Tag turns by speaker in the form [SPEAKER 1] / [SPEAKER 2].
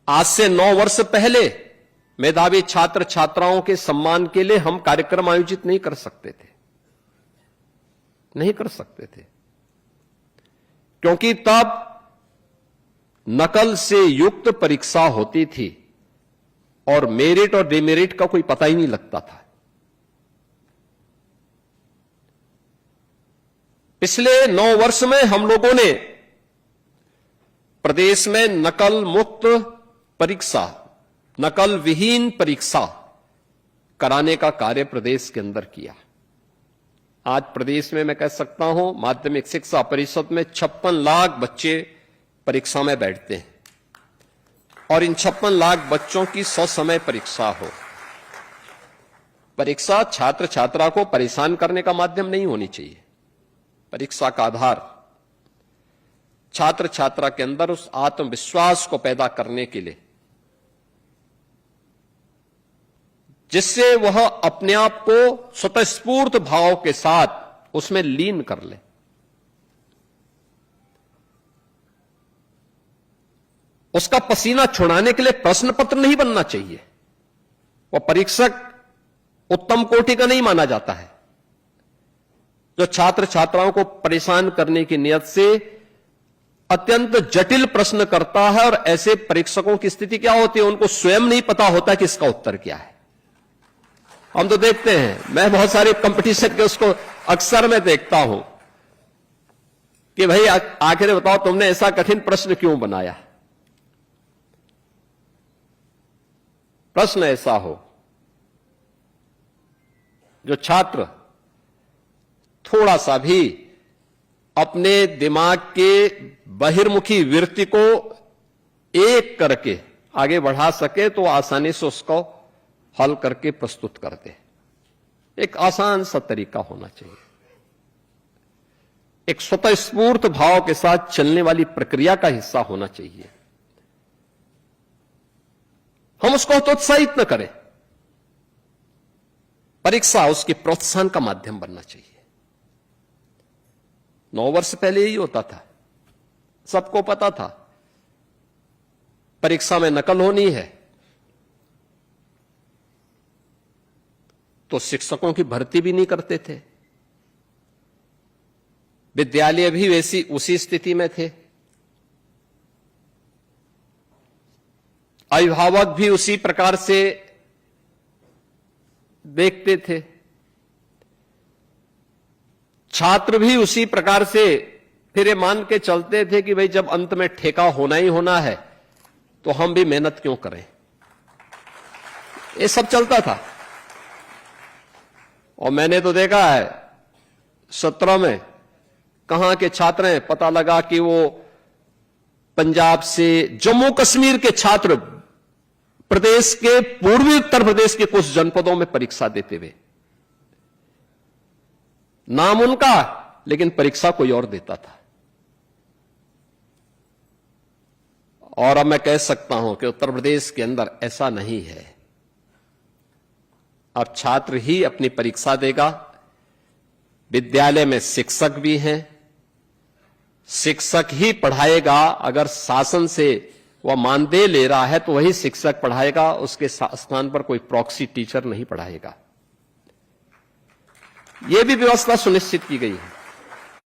[SPEAKER 1] आज से 9 वर्ष पहले मेधावी छात्र छात्राओं के सम्मान के लिए हम कार्यक्रम आयोजित नहीं कर सकते थे, क्योंकि तब नकल से युक्त परीक्षा होती थी और मेरिट और डिमेरिट का कोई पता ही नहीं लगता था। पिछले 9 वर्ष में हम लोगों ने प्रदेश में नकल मुक्त परीक्षा, नकल विहीन परीक्षा कराने का कार्य प्रदेश के अंदर किया। आज प्रदेश में मैं कह सकता हूं माध्यमिक शिक्षा परिषद में 56 लाख बच्चे परीक्षा में बैठते हैं और इन 56 लाख बच्चों की ससमय परीक्षा हो। परीक्षा छात्र छात्रा को परेशान करने का माध्यम नहीं होनी चाहिए। परीक्षा का आधार छात्र छात्रा के अंदर उस आत्मविश्वास को पैदा करने के लिए, जिससे वह अपने आप को स्वतःस्फूर्त भाव के साथ उसमें लीन कर ले। उसका पसीना छुड़ाने के लिए प्रश्न पत्र नहीं बनना चाहिए। वह परीक्षक उत्तम कोटि का नहीं माना जाता है जो छात्र छात्राओं को परेशान करने की नियत से अत्यंत जटिल प्रश्न करता है। और ऐसे परीक्षकों की स्थिति क्या होती है, उनको स्वयं नहीं पता होता कि इसका उत्तर क्या है। हम तो देखते हैं, मैं बहुत सारे कंपटीशन के उसको अक्सर मैं देखता हूं कि भाई आखिर बताओ तुमने ऐसा कठिन प्रश्न क्यों बनाया। प्रश्न ऐसा हो जो छात्र थोड़ा सा भी अपने दिमाग के बहिर्मुखी वृत्ति को एक करके आगे बढ़ा सके तो आसानी से उसको हल करके प्रस्तुत कर दे। एक आसान सा तरीका होना चाहिए, एक स्वतःस्फूर्त भाव के साथ चलने वाली प्रक्रिया का हिस्सा होना चाहिए। हम उसको हतोत्साहित न करें। परीक्षा उसके प्रोत्साहन का माध्यम बनना चाहिए। 9 वर्ष पहले यही होता था, सबको पता था परीक्षा में नकल होनी है तो शिक्षकों की भर्ती भी नहीं करते थे। विद्यालय भी वैसी उसी स्थिति में थे, अभिभावक भी उसी प्रकार से देखते थे, छात्र भी उसी प्रकार से फिर ये मान के चलते थे कि भाई जब अंत में ठेका होना ही होना है तो हम भी मेहनत क्यों करें। ये सब चलता था। और मैंने तो देखा है 17 में कहां के छात्र हैं, पता लगा कि वो पंजाब से, जम्मू कश्मीर के छात्र प्रदेश के पूर्वी उत्तर प्रदेश के कुछ जनपदों में परीक्षा देते हुए, नाम उनका लेकिन परीक्षा कोई और देता था। और अब मैं कह सकता हूं कि उत्तर प्रदेश के अंदर ऐसा नहीं है। अब छात्र ही अपनी परीक्षा देगा। विद्यालय में शिक्षक भी हैं, शिक्षक ही पढ़ाएगा। अगर शासन से वह मानदेय ले रहा है तो वही शिक्षक पढ़ाएगा, उसके स्थान पर कोई प्रॉक्सी टीचर नहीं पढ़ाएगा। यह भी व्यवस्था सुनिश्चित की गई है।